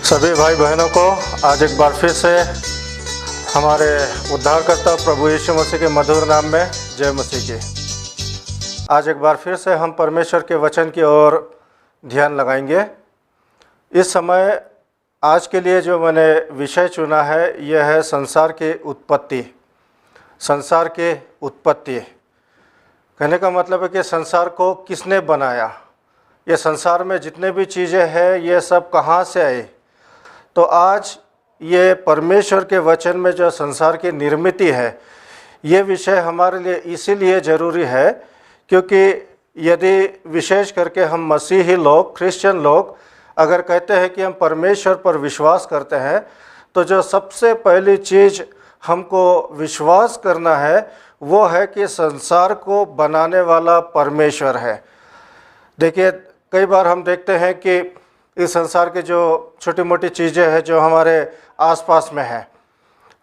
सभी भाई बहनों को आज एक बार फिर से हमारे उद्धारकर्ता प्रभु यीशु मसीह के मधुर नाम में जय मसीह की। आज एक बार फिर से हम परमेश्वर के वचन की ओर ध्यान लगाएंगे। इस समय आज के लिए जो मैंने विषय चुना है यह है संसार की उत्पत्ति। संसार की उत्पत्ति कहने का मतलब है कि संसार को किसने बनाया, ये संसार में जितने भी चीज़ें हैं ये सब कहाँ से आए। तो आज ये परमेश्वर के वचन में जो संसार की निर्मिति है ये विषय हमारे लिए इसीलिए ज़रूरी है क्योंकि यदि विशेष करके हम मसीही लोग, क्रिश्चियन लोग अगर कहते हैं कि हम परमेश्वर पर विश्वास करते हैं तो जो सबसे पहली चीज़ हमको विश्वास करना है वो है कि संसार को बनाने वाला परमेश्वर है। देखिए, कई बार हम देखते हैं कि इस संसार के जो छोटी मोटी चीज़ें हैं जो हमारे आसपास में है,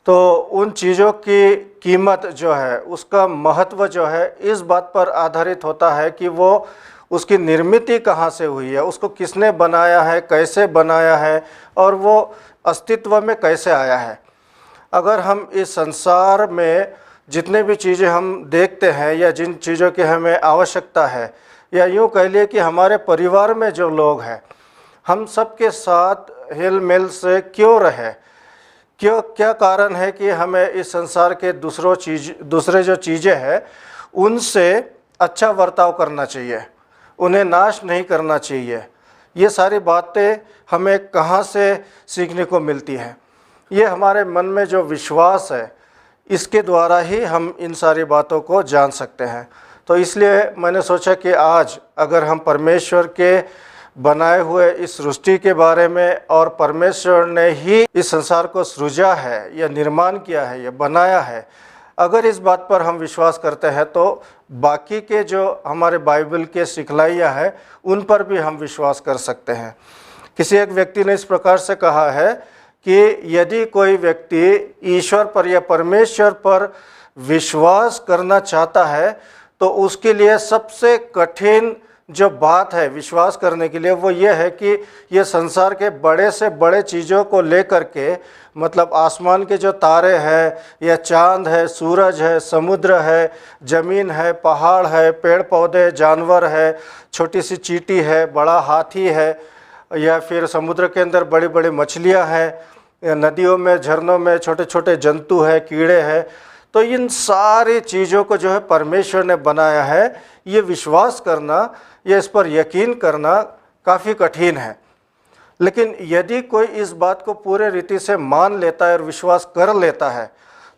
तो उन चीज़ों की कीमत जो है, उसका महत्व जो है इस बात पर आधारित होता है कि वो उसकी निर्मिति कहाँ से हुई है, उसको किसने बनाया है, कैसे बनाया है और वो अस्तित्व में कैसे आया है। अगर हम इस संसार में जितने भी चीज़ें हम देखते हैं या जिन चीज़ों की हमें आवश्यकता है, या यूँ कह लिए कि हमारे परिवार में जो लोग हैं, हम सबके साथ हिल मिल से क्यों रहे, क्या कारण है कि हमें इस संसार के दूसरे जो चीज़ें हैं उनसे अच्छा बर्ताव करना चाहिए, उन्हें नाश नहीं करना चाहिए। ये सारी बातें हमें कहाँ से सीखने को मिलती हैं? ये हमारे मन में जो विश्वास है इसके द्वारा ही हम इन सारी बातों को जान सकते हैं। तो इसलिए मैंने सोचा कि आज अगर हम परमेश्वर के बनाए हुए इस सृष्टि के बारे में और परमेश्वर ने ही इस संसार को सृजा है या निर्माण किया है या बनाया है, अगर इस बात पर हम विश्वास करते हैं तो बाकी के जो हमारे बाइबल के सिखलाइयाँ हैं उन पर भी हम विश्वास कर सकते हैं। किसी एक व्यक्ति ने इस प्रकार से कहा है कि यदि कोई व्यक्ति ईश्वर पर या परमेश्वर पर विश्वास करना चाहता है तो उसके लिए सबसे कठिन जो बात है विश्वास करने के लिए वो ये है कि ये संसार के बड़े से बड़े चीज़ों को लेकर के, मतलब आसमान के जो तारे हैं या चांद है, सूरज है, समुद्र है, ज़मीन है, पहाड़ है, पेड़ पौधे, जानवर है, छोटी सी चींटी है, बड़ा हाथी है, या फिर समुद्र के अंदर बड़ी बड़ी मछलियाँ हैं, नदियों में, झरनों में छोटे छोटे जंतु हैं, कीड़े हैं। तो इन सारी चीज़ों को जो है परमेश्वर ने बनाया है, ये विश्वास करना, ये इस पर यकीन करना काफ़ी कठिन है। लेकिन यदि कोई इस बात को पूरे रीति से मान लेता है और विश्वास कर लेता है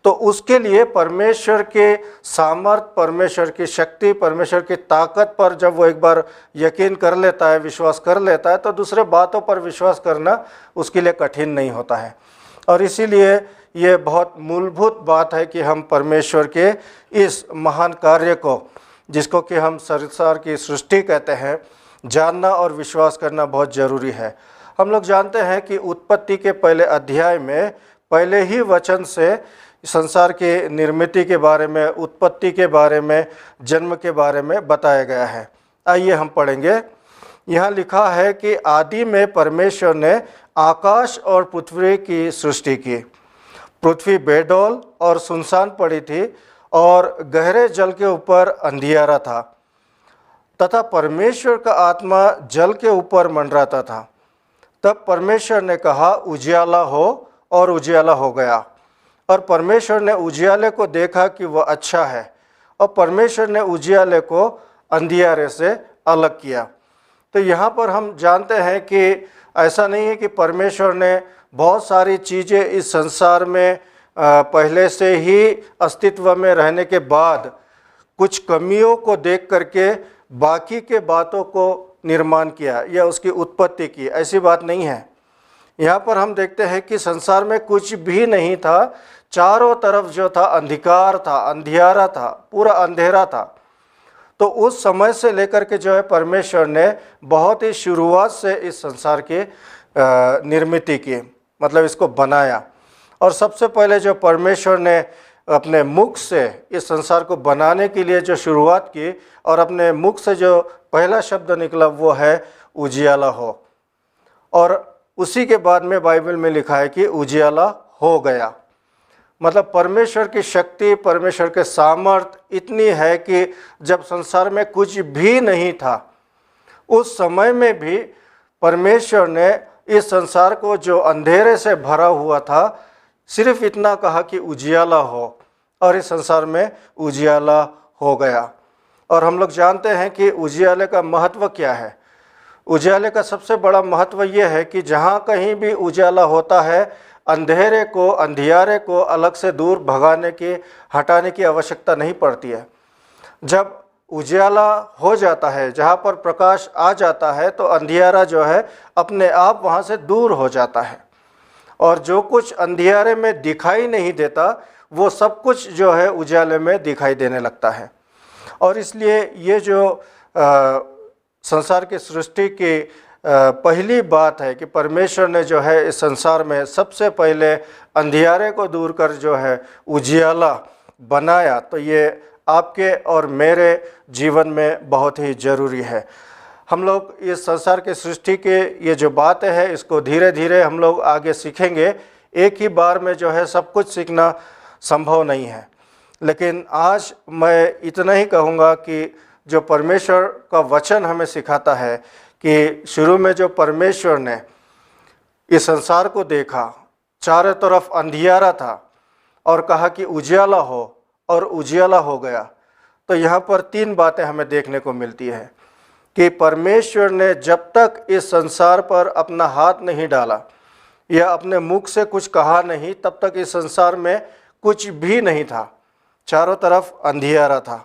तो उसके लिए परमेश्वर के सामर्थ, परमेश्वर की शक्ति, परमेश्वर की ताकत पर जब वो एक बार यकीन कर लेता है, विश्वास कर लेता है, तो दूसरे बातों पर विश्वास करना उसके लिए कठिन नहीं होता है। और इसीलिए ये बहुत मूलभूत बात है कि हम परमेश्वर के इस महान कार्य को, जिसको कि हम संसार की सृष्टि कहते हैं, जानना और विश्वास करना बहुत ज़रूरी है। हम लोग जानते हैं कि उत्पत्ति के पहले अध्याय में पहले ही वचन से संसार की निर्मिति के बारे में, उत्पत्ति के बारे में, जन्म के बारे में बताया गया है। आइए हम पढ़ेंगे। यहाँ लिखा है कि आदि में परमेश्वर ने आकाश और पृथ्वी की सृष्टि की। पृथ्वी बेडौल और सुनसान पड़ी थी और गहरे जल के ऊपर अंधियारा था तथा परमेश्वर का आत्मा जल के ऊपर मंडराता था। तब परमेश्वर ने कहा, उजियाला हो, और उजियाला हो गया। और परमेश्वर ने उजियाले को देखा कि वह अच्छा है, और परमेश्वर ने उजियाले को अंधियारे से अलग किया। तो यहाँ पर हम जानते हैं कि ऐसा नहीं है कि परमेश्वर ने बहुत सारी चीज़ें इस संसार में पहले से ही अस्तित्व में रहने के बाद कुछ कमियों को देख करके बाकी के बातों को निर्माण किया या उसकी उत्पत्ति की, ऐसी बात नहीं है। यहाँ पर हम देखते हैं कि संसार में कुछ भी नहीं था, चारों तरफ जो था अंधकार था, अंधियारा था, पूरा अंधेरा था। तो उस समय से लेकर के जो है परमेश्वर ने बहुत ही शुरुआत से इस संसार की निर्मिति की, मतलब इसको बनाया। और सबसे पहले जो परमेश्वर ने अपने मुख से इस संसार को बनाने के लिए जो शुरुआत की और अपने मुख से जो पहला शब्द निकला वो है उजियाला हो। और उसी के बाद में बाइबल में लिखा है कि उजियाला हो गया। मतलब परमेश्वर की शक्ति, परमेश्वर के सामर्थ इतनी है कि जब संसार में कुछ भी नहीं था, उस समय में भी परमेश्वर ने इस संसार को जो अंधेरे से भरा हुआ था, सिर्फ इतना कहा कि उजियाला हो, और इस संसार में उजियाला हो गया। और हम लोग जानते हैं कि उजियाले का महत्व क्या है। उजियाले का सबसे बड़ा महत्व यह है कि जहाँ कहीं भी उजियाला होता है, अंधेरे को, अंधियारे को अलग से दूर भगाने की, हटाने की आवश्यकता नहीं पड़ती है। जब उजियाला हो जाता है, जहाँ पर प्रकाश आ जाता है, तो अंधियारा जो है अपने आप वहाँ से दूर हो जाता है, और जो कुछ अंधियारे में दिखाई नहीं देता वो सब कुछ जो है उजाले में दिखाई देने लगता है। और इसलिए ये जो संसार की सृष्टि की पहली बात है कि परमेश्वर ने जो है इस संसार में सबसे पहले अंधियारे को दूर कर जो है उजियाला बनाया, तो ये आपके और मेरे जीवन में बहुत ही ज़रूरी है। हम लोग इस संसार के सृष्टि के ये जो बातें हैं, इसको धीरे धीरे हम लोग आगे सीखेंगे। एक ही बार में जो है सब कुछ सीखना संभव नहीं है, लेकिन आज मैं इतना ही कहूँगा कि जो परमेश्वर का वचन हमें सिखाता है कि शुरू में जो परमेश्वर ने इस संसार को देखा, चारों तरफ अंधियारा था, और कहा कि उजियाला हो, और उजियाला हो गया। तो यहाँ पर तीन बातें हमें देखने को मिलती है कि परमेश्वर ने जब तक इस संसार पर अपना हाथ नहीं डाला या अपने मुख से कुछ कहा नहीं, तब तक इस संसार में कुछ भी नहीं था, चारों तरफ अंधियारा था।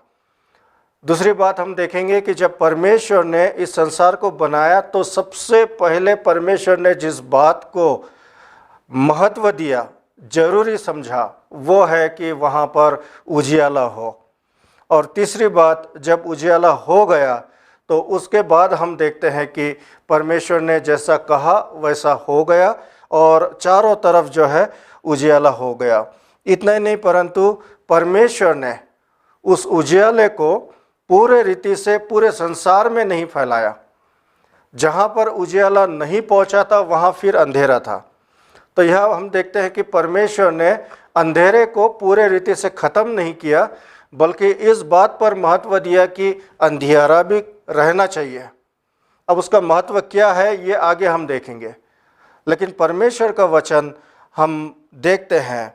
दूसरी बात हम देखेंगे कि जब परमेश्वर ने इस संसार को बनाया, तो सबसे पहले परमेश्वर ने जिस बात को महत्व दिया, जरूरी समझा, वो है कि वहाँ पर उजियाला हो। और तीसरी बात, जब उजियाला हो गया तो उसके बाद हम देखते हैं कि परमेश्वर ने जैसा कहा वैसा हो गया, और चारों तरफ जो है उजियाला हो गया। इतना ही नहीं, परंतु परमेश्वर ने उस उजियाले को पूरे रीति से पूरे संसार में नहीं फैलाया। जहाँ पर उजियाला नहीं पहुँचा था, वहाँ फिर अंधेरा था। तो यह हम देखते हैं कि परमेश्वर ने अंधेरे को पूरे रीति से ख़त्म नहीं किया, बल्कि इस बात पर महत्व दिया कि अंधियारा भी रहना चाहिए। अब उसका महत्व क्या है ये आगे हम देखेंगे, लेकिन परमेश्वर का वचन हम देखते हैं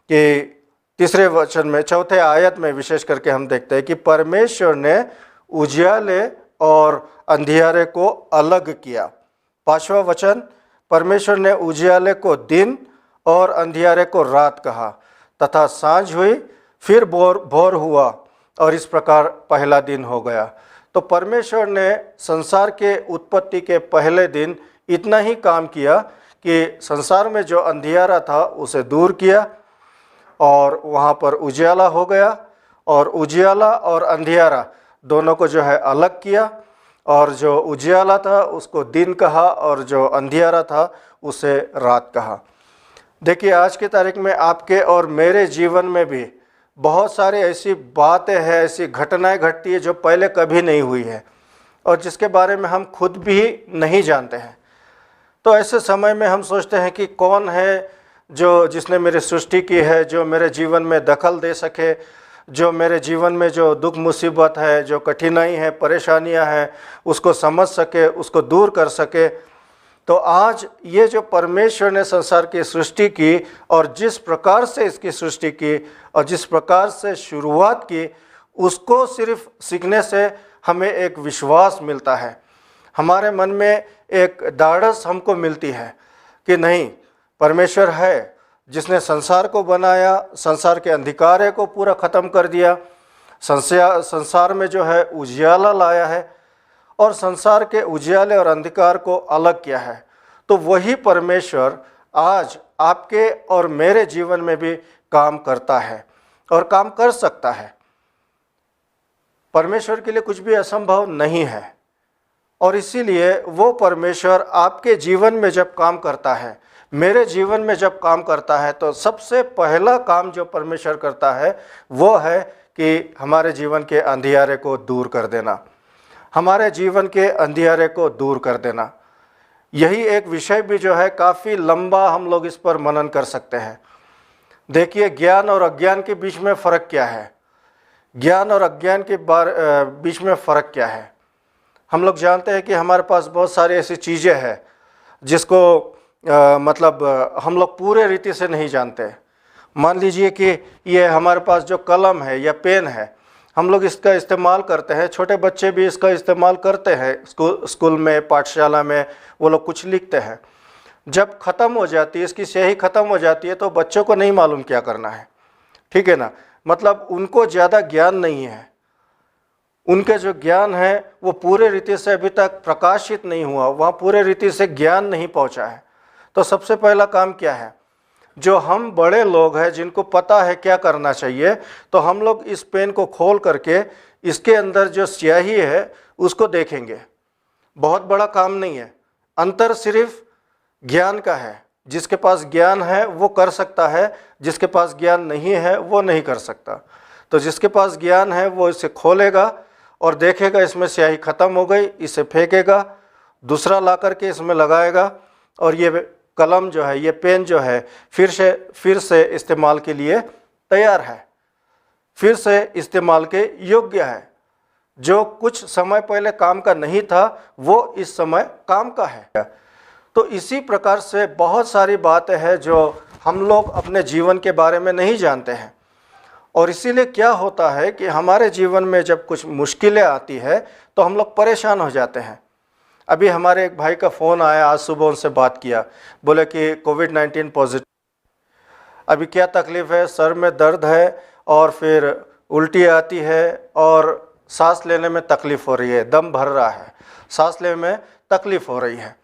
कि तीसरे वचन में, चौथे आयत में विशेष करके हम देखते हैं कि परमेश्वर ने उजियाले और अंधियारे को अलग किया। पांचवा वचन, परमेश्वर ने उजियाले को दिन और अंधियारे को रात कहा, तथा सांझ हुई, फिर भोर हुआ, और इस प्रकार पहला दिन हो गया। तो परमेश्वर ने संसार के उत्पत्ति के पहले दिन इतना ही काम किया कि संसार में जो अंधियारा था उसे दूर किया, और वहाँ पर उजियाला हो गया, और उजियाला और अंधियारा दोनों को जो है अलग किया, और जो उजियाला था उसको दिन कहा, और जो अंधियारा था उसे रात कहा। देखिए, आज की तारीख में आपके और मेरे जीवन में भी बहुत सारी ऐसी बातें हैं, ऐसी घटनाएं घटती है जो पहले कभी नहीं हुई है, और जिसके बारे में हम खुद भी नहीं जानते हैं। तो ऐसे समय में हम सोचते हैं कि कौन है जिसने मेरी सृष्टि की है, जो मेरे जीवन में दखल दे सके, जो मेरे जीवन में जो दुख मुसीबत है, जो कठिनाई है, परेशानियां हैं, उसको समझ सके, उसको दूर कर सके। तो आज ये जो परमेश्वर ने संसार की सृष्टि की, और जिस प्रकार से इसकी सृष्टि की और जिस प्रकार से शुरुआत की, उसको सिर्फ सीखने से हमें एक विश्वास मिलता है, हमारे मन में एक ढाढ़स हमको मिलती है कि नहीं, परमेश्वर है जिसने संसार को बनाया, संसार के अंधिकारे को पूरा ख़त्म कर दिया, संसार में जो है उजियाला लाया है, और संसार के उजियाले और अंधकार को अलग किया है। तो वही परमेश्वर आज आपके और मेरे जीवन में भी काम करता है और काम कर सकता है। परमेश्वर के लिए कुछ भी असंभव नहीं है, और इसीलिए वो परमेश्वर आपके जीवन में जब काम करता है, मेरे जीवन में जब काम करता है, तो सबसे पहला काम जो परमेश्वर करता है वो है कि हमारे जीवन के अंधियारे को दूर कर देना, हमारे जीवन के अंधियारे को दूर कर देना। यही एक विषय भी जो है काफ़ी लंबा हम लोग इस पर मनन कर सकते हैं। देखिए, ज्ञान और अज्ञान के बीच में फ़र्क क्या है, ज्ञान और अज्ञान के बीच में फ़र्क क्या है। हम लोग जानते हैं कि हमारे पास बहुत सारी ऐसी चीज़ें हैं जिसको हम लोग पूरे रीति से नहीं जानते। मान लीजिए कि ये हमारे पास जो कलम है या पेन है, हम लोग इसका इस्तेमाल करते हैं, छोटे बच्चे भी इसका इस्तेमाल करते हैं, स्कूल में, पाठशाला में वो लोग कुछ लिखते हैं। जब ख़त्म हो जाती है, इसकी स्याही ख़त्म हो जाती है, तो बच्चों को नहीं मालूम क्या करना है, ठीक है ना। मतलब उनको ज़्यादा ज्ञान नहीं है, उनके जो ज्ञान है वो पूरे रीति से अभी तक प्रकाशित नहीं हुआ, वहाँ पूरे रीति से ज्ञान नहीं पहुँचा है। तो सबसे पहला काम क्या है, जो हम बड़े लोग हैं जिनको पता है क्या करना चाहिए, तो हम लोग इस पेन को खोल करके इसके अंदर जो स्याही है उसको देखेंगे। बहुत बड़ा काम नहीं है, अंतर सिर्फ ज्ञान का है। जिसके पास ज्ञान है वो कर सकता है, जिसके पास ज्ञान नहीं है वो नहीं कर सकता। तो जिसके पास ज्ञान है वो इसे खोलेगा और देखेगा इसमें स्याही ख़त्म हो गई, इसे फेंकेगा, दूसरा ला करके इसमें लगाएगा और ये कलम जो है, ये पेन जो है फिर से इस्तेमाल के लिए तैयार है, फिर से इस्तेमाल के योग्य है। जो कुछ समय पहले काम का नहीं था वो इस समय काम का है। तो इसी प्रकार से बहुत सारी बातें हैं जो हम लोग अपने जीवन के बारे में नहीं जानते हैं, और इसीलिए क्या होता है कि हमारे जीवन में जब कुछ मुश्किलें आती है तो हम लोग परेशान हो जाते हैं। अभी हमारे एक भाई का फ़ोन आया, आज सुबह उनसे बात किया, बोले कि कोविड-19 पॉजिटिव। अभी क्या तकलीफ़ है, सर में दर्द है और फिर उल्टी आती है और सांस लेने में तकलीफ़ हो रही है, दम भर रहा है, सांस लेने में तकलीफ़ हो रही है।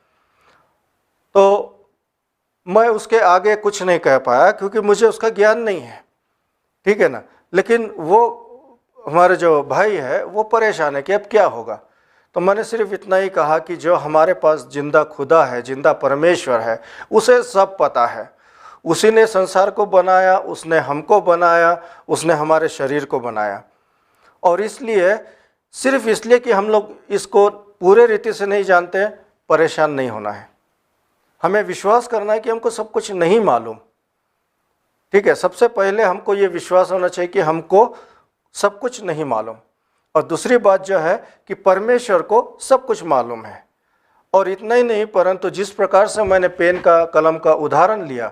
तो मैं उसके आगे कुछ नहीं कह पाया क्योंकि मुझे उसका ज्ञान नहीं है, ठीक है ना। लेकिन वो हमारे जो भाई है वो परेशान है कि अब क्या होगा। तो मैंने सिर्फ इतना ही कहा कि जो हमारे पास जिंदा खुदा है, जिंदा परमेश्वर है, उसे सब पता है। उसी ने संसार को बनाया, उसने हमको बनाया, उसने हमारे शरीर को बनाया। और इसलिए सिर्फ इसलिए कि हम लोग इसको पूरे रीति से नहीं जानते, परेशान नहीं होना है। हमें विश्वास करना है कि हमको सब कुछ नहीं मालूम, ठीक है। सबसे पहले हमको ये विश्वास होना चाहिए कि हमको सब कुछ नहीं मालूम। और दूसरी बात जो है कि परमेश्वर को सब कुछ मालूम है। और इतना ही नहीं, परंतु जिस प्रकार से मैंने पेन का, कलम का उदाहरण लिया,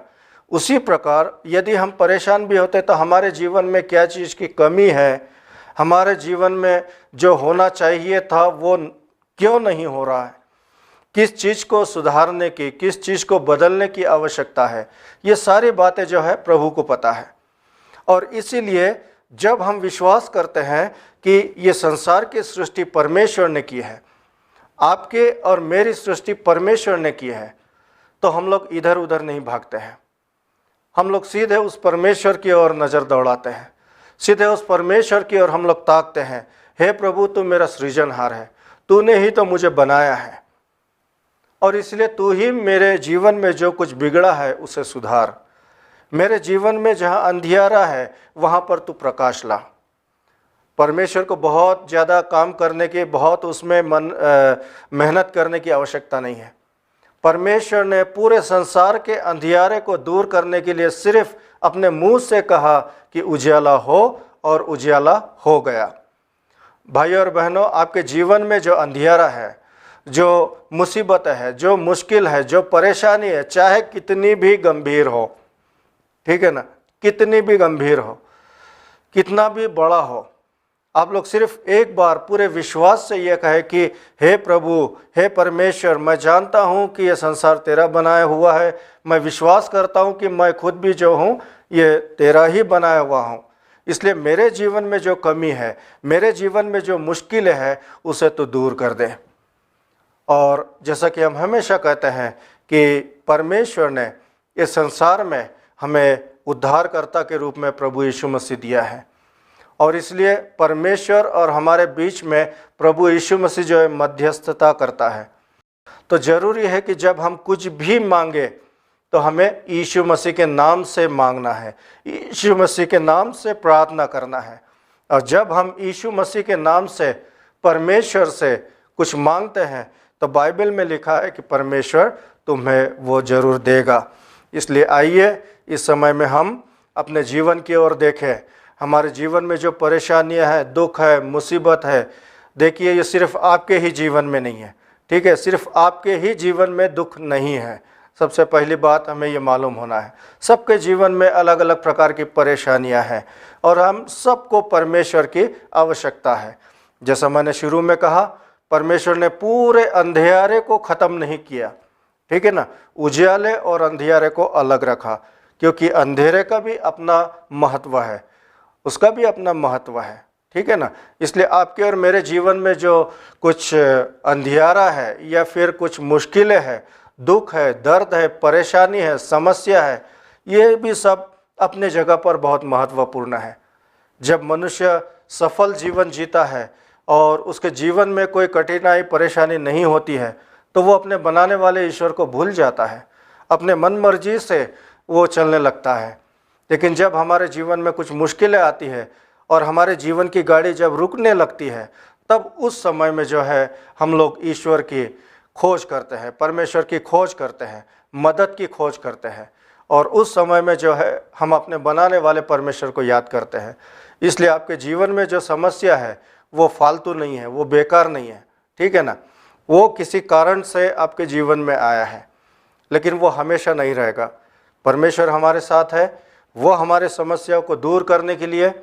उसी प्रकार यदि हम परेशान भी होते तो हमारे जीवन में क्या चीज़ की कमी है, हमारे जीवन में जो होना चाहिए था वो क्यों नहीं हो रहा है, किस चीज़ को सुधारने की, किस चीज़ को बदलने की आवश्यकता है, ये सारी बातें जो है प्रभु को पता है। और इसीलिए जब हम विश्वास करते हैं कि ये संसार की सृष्टि परमेश्वर ने की है, आपके और मेरी सृष्टि परमेश्वर ने की है, तो हम लोग इधर उधर नहीं भागते हैं। हम लोग सीधे उस परमेश्वर की ओर नज़र दौड़ाते हैं, सीधे उस परमेश्वर की ओर हम लोग ताकते हैं। हे प्रभु, तू मेरा सृजनहार है, तूने ही तो मुझे बनाया है, और इसलिए तू ही मेरे जीवन में जो कुछ बिगड़ा है उसे सुधार। मेरे जीवन में जहाँ अंधियारा है वहाँ पर तू प्रकाश ला। परमेश्वर को बहुत ज़्यादा काम करने की, बहुत उसमें मेहनत करने की आवश्यकता नहीं है। परमेश्वर ने पूरे संसार के अंधियारे को दूर करने के लिए सिर्फ अपने मुंह से कहा कि उजियाला हो, और उजियाला हो गया। भाइयों और बहनों, आपके जीवन में जो अंधियारा है, जो मुसीबत है, जो मुश्किल है, जो परेशानी है, चाहे कितनी भी गंभीर हो, ठीक है ना, कितनी भी गंभीर हो, कितना भी बड़ा हो, आप लोग सिर्फ एक बार पूरे विश्वास से ये कहे कि हे प्रभु, हे परमेश्वर, मैं जानता हूँ कि ये संसार तेरा बनाया हुआ है, मैं विश्वास करता हूँ कि मैं खुद भी जो हूँ ये तेरा ही बनाया हुआ हूँ, इसलिए मेरे जीवन में जो कमी है, मेरे जीवन में जो मुश्किलें हैं, उसे तो दूर कर दे। और जैसा कि हम हमेशा कहते हैं कि परमेश्वर ने इस संसार में हमें उद्धारकर्ता के रूप में प्रभु यीशु मसीह दिया है, और इसलिए परमेश्वर और हमारे बीच में प्रभु यीशु मसीह जो है मध्यस्थता करता है। तो ज़रूरी है कि जब हम कुछ भी मांगे तो हमें यीशु मसीह के नाम से मांगना है, यीशु मसीह के नाम से प्रार्थना करना है। और जब हम यीशु मसीह के नाम से परमेश्वर से कुछ मांगते हैं तो बाइबल में लिखा है कि परमेश्वर तुम्हें वो ज़रूर देगा। इसलिए आइए इस समय में हम अपने जीवन की ओर देखें। हमारे जीवन में जो परेशानियां हैं, दुख है, मुसीबत है, देखिए ये सिर्फ आपके ही जीवन में नहीं है, ठीक है, सिर्फ आपके ही जीवन में दुख नहीं है। सबसे पहली बात हमें ये मालूम होना है, सबके जीवन में अलग अलग प्रकार की परेशानियां हैं और हम सबको परमेश्वर की आवश्यकता है। जैसा मैंने शुरू में कहा, परमेश्वर ने पूरे अंधियारे को ख़त्म नहीं किया, ठीक है ना, उजियाले और अंधियारे को अलग रखा, क्योंकि अंधेरे का भी अपना महत्व है, उसका भी अपना महत्व है, ठीक है ना। इसलिए आपके और मेरे जीवन में जो कुछ अंधियारा है या फिर कुछ मुश्किलें हैं, दुख है, दर्द है, परेशानी है, समस्या है, ये भी सब अपने जगह पर बहुत महत्वपूर्ण है। जब मनुष्य सफल जीवन जीता है और उसके जीवन में कोई कठिनाई परेशानी नहीं होती है, तो वो अपने बनाने वाले ईश्वर को भूल जाता है, अपने मन मर्जी से वो चलने लगता है। लेकिन जब हमारे जीवन में कुछ मुश्किलें आती है और हमारे जीवन की गाड़ी जब रुकने लगती है, तब उस समय में जो है हम लोग ईश्वर की खोज करते हैं, परमेश्वर की खोज करते हैं, मदद की खोज करते हैं, और उस समय में जो है हम अपने बनाने वाले परमेश्वर को याद करते हैं। इसलिए आपके जीवन में जो समस्या है वो फालतू नहीं है, वो बेकार नहीं है, ठीक है ना। वो किसी कारण से आपके जीवन में आया है, लेकिन वो हमेशा नहीं रहेगा। परमेश्वर हमारे साथ है, वो हमारे समस्याओं को दूर करने के लिए,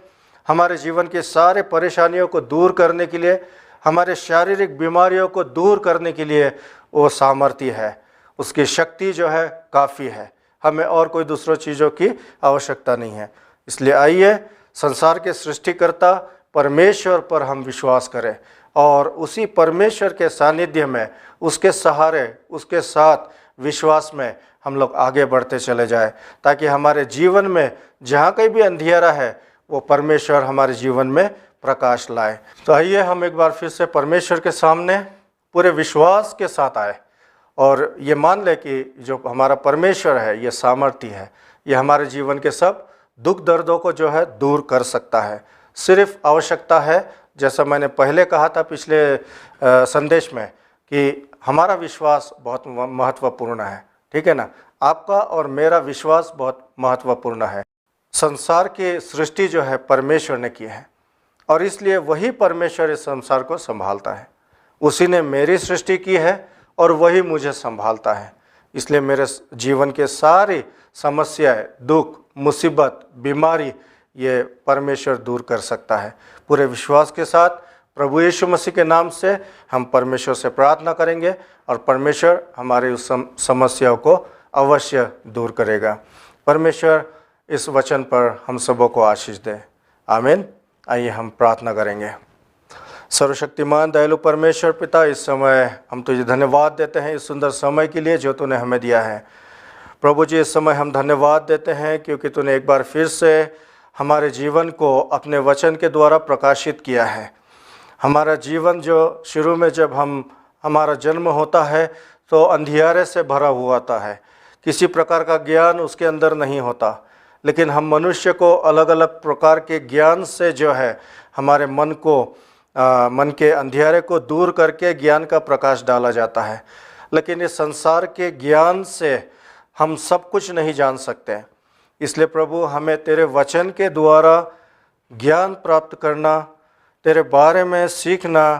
हमारे जीवन की सारे परेशानियों को दूर करने के लिए, हमारे शारीरिक बीमारियों को दूर करने के लिए वो सामर्थ्य है। उसकी शक्ति जो है काफ़ी है, हमें और कोई दूसरों चीज़ों की आवश्यकता नहीं है। इसलिए आइए संसार के सृष्टिकर्ता परमेश्वर पर हम विश्वास करें और उसी परमेश्वर के सानिध्य में, उसके सहारे, उसके साथ विश्वास में हम लोग आगे बढ़ते चले जाए, ताकि हमारे जीवन में जहाँ कहीं भी अंधियारा है वो परमेश्वर हमारे जीवन में प्रकाश लाए। तो आइए हम एक बार फिर से परमेश्वर के सामने पूरे विश्वास के साथ आए और ये मान ले कि जो हमारा परमेश्वर है ये सामर्थ्य है, ये हमारे जीवन के सब दुख दर्दों को जो है दूर कर सकता है। सिर्फ आवश्यकता है, जैसा मैंने पहले कहा था पिछले संदेश में, कि हमारा विश्वास बहुत महत्वपूर्ण है, ठीक है ना। आपका और मेरा विश्वास बहुत महत्वपूर्ण है। संसार की सृष्टि जो है परमेश्वर ने की है और इसलिए वही परमेश्वर इस संसार को संभालता है। उसी ने मेरी सृष्टि की है और वही मुझे संभालता है। इसलिए मेरे जीवन के सारी समस्याएं, दुख, मुसीबत, बीमारी, ये परमेश्वर दूर कर सकता है। पूरे विश्वास के साथ प्रभु यीशु मसीह के नाम से हम परमेश्वर से प्रार्थना करेंगे और परमेश्वर हमारे उस समस्याओं को अवश्य दूर करेगा। परमेश्वर इस वचन पर हम सबों को आशीष दे, आमीन। आइए हम प्रार्थना करेंगे। सर्वशक्तिमान दयालु परमेश्वर पिता, इस समय हम तुझे धन्यवाद देते हैं इस सुंदर समय के लिए जो तूने हमें दिया है। प्रभु जी, इस समय हम धन्यवाद देते हैं क्योंकि तूने एक बार फिर से हमारे जीवन को अपने वचन के द्वारा प्रकाशित किया है। हमारा जीवन जो शुरू में जब हमारा जन्म होता है तो अंधियारे से भरा हुआ होता है, किसी प्रकार का ज्ञान उसके अंदर नहीं होता, लेकिन हम मनुष्य को अलग अलग प्रकार के ज्ञान से जो है हमारे मन के अंधियारे को दूर करके ज्ञान का प्रकाश डाला जाता है। लेकिन इस संसार के ज्ञान से हम सब कुछ नहीं जान सकते। इसलिए प्रभु, हमें तेरे वचन के द्वारा ज्ञान प्राप्त करना, तेरे बारे में सीखना,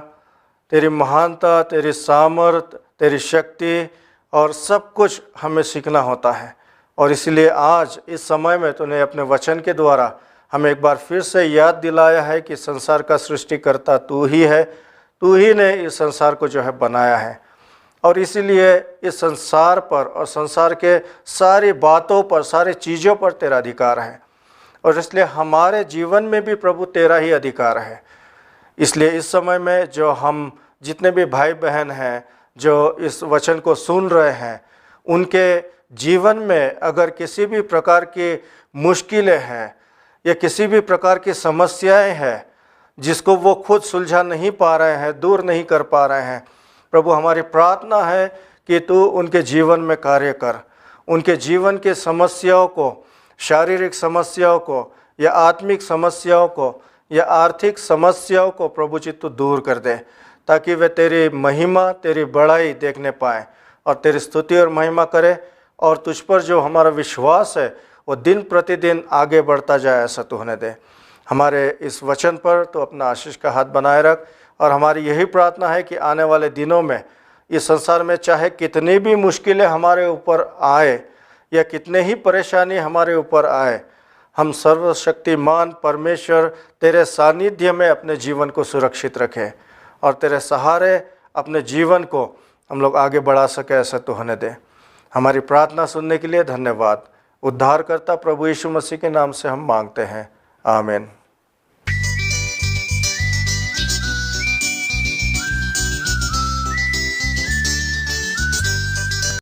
तेरी महानता, तेरी सामर्थ, तेरी शक्ति और सब कुछ हमें सीखना होता है। और इसलिए आज इस समय में तूने अपने वचन के द्वारा हमें एक बार फिर से याद दिलाया है कि संसार का सृष्टिकर्ता तू ही है, तू ही ने इस संसार को जो है बनाया है और इसीलिए इस संसार पर और संसार के सारी बातों पर, सारी चीज़ों पर तेरा अधिकार है और इसलिए हमारे जीवन में भी प्रभु तेरा ही अधिकार है। इसलिए इस समय में जो हम जितने भी भाई बहन हैं जो इस वचन को सुन रहे हैं, उनके जीवन में अगर किसी भी प्रकार की मुश्किलें हैं या किसी भी प्रकार की समस्याएं हैं जिसको वो खुद सुलझा नहीं पा रहे हैं, दूर नहीं कर पा रहे हैं, प्रभु हमारी प्रार्थना है कि तू उनके जीवन में कार्य कर, उनके जीवन के समस्याओं को, शारीरिक समस्याओं को या आत्मिक समस्याओं को या आर्थिक समस्याओं को प्रभु जी तू दूर कर दे, ताकि वे तेरी महिमा, तेरी बड़ाई देखने पाएँ और तेरी स्तुति और महिमा करें, और तुझ पर जो हमारा विश्वास है वो दिन प्रतिदिन आगे बढ़ता जाए, ऐसा तू होने दे। हमारे इस वचन पर तो अपना आशीष का हाथ बनाए रख, और हमारी यही प्रार्थना है कि आने वाले दिनों में इस संसार में चाहे कितनी भी मुश्किलें हमारे ऊपर आए या कितने ही परेशानी हमारे ऊपर आए, हम सर्वशक्तिमान परमेश्वर तेरे सानिध्य में अपने जीवन को सुरक्षित रखें और तेरे सहारे अपने जीवन को हम लोग आगे बढ़ा सके, ऐसा तो होने दे। हमारी प्रार्थना सुनने के लिए धन्यवाद। उद्धारकर्ता प्रभु यीशु मसीह के नाम से हम मांगते हैं, आमीन।